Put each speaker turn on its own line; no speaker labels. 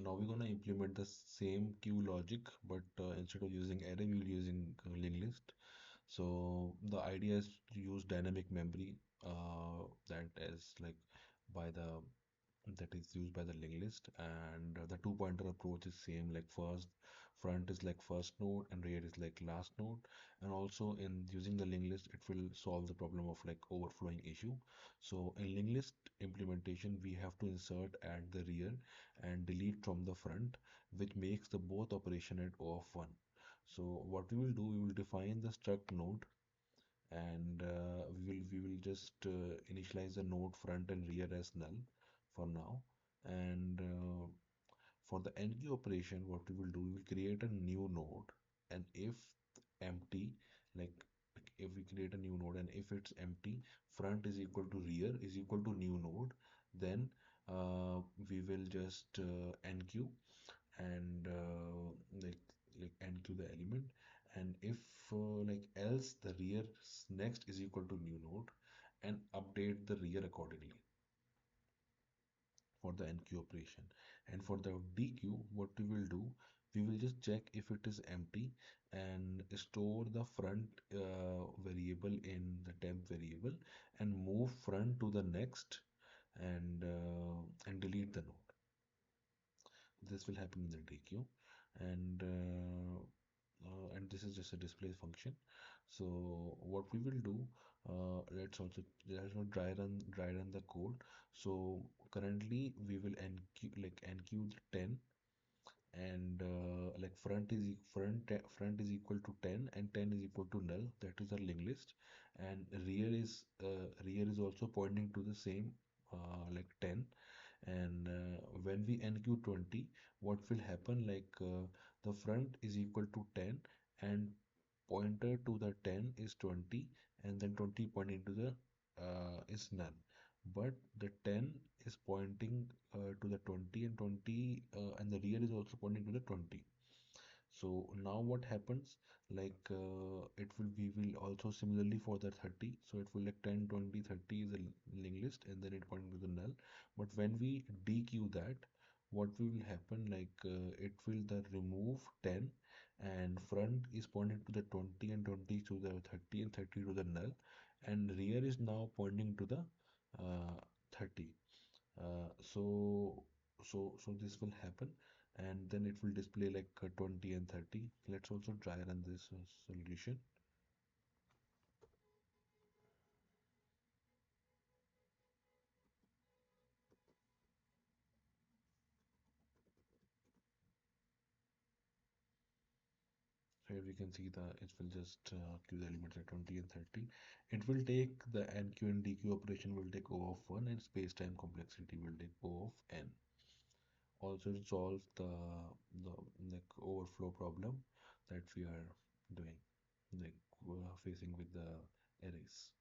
Now we're gonna implement the same queue logic, but instead of using array, we'll using linked list. So the idea is to use dynamic memory that is like by the that is used by the linked list, and the two pointer approach is same, like first front is like first node and rear is like last node. And also in using the linked list, it will solve the problem of like overflowing issue. So in linked list implementation, we have to insert at the rear and delete from the front, which makes the both operation at O of 1. So what we will do, we will define the struct node, and we will just initialize the node front and rear as null for now. And for the enqueue operation, what we will do, we will create a new node, and if empty, like if we create a new node and if it's empty, front is equal to rear is equal to new node, then we will just enqueue and like enqueue the element. And if like else, the rear next is equal to new node, and update the rear accordingly for the enqueue operation. And for the dequeue, what we will do, we will just check if it is empty and store the front variable in the temp variable and move front to the next, and delete the node. This will happen in the dequeue. And this is just a display function. So what we will do, let's also dry run the code. So currently we will enqueue the 10, and like front is equal to 10 and 10 is equal to null, that is our linked list. And rear is also pointing to the same, like 10. And when we enqueue 20, what will happen, like the front is equal to 10 and pointer to the 10 is 20, and then 20 pointing to the is null. But the 10 is pointing to the 20, and 20 and the rear is also pointing to the 20. So now what happens, like it will we will also similarly for the 30, so it will like 10 20 30 is a linked list, and then it pointing to the null. But when we dequeue that, what will happen, like it will the remove 10, and front is pointing to the 20 and 20 to the 30 and 30 to the null, and rear is now pointing to the 30. So this will happen, and then it will display like 20 and 30. Let's also try run this solution. So here we can see the it will just queue the elements at 20 and 30. It will take the NQ and DQ operation will take O of 1, and space-time complexity will take O of n. Also it solves the like overflow problem that we are doing, like facing with the arrays.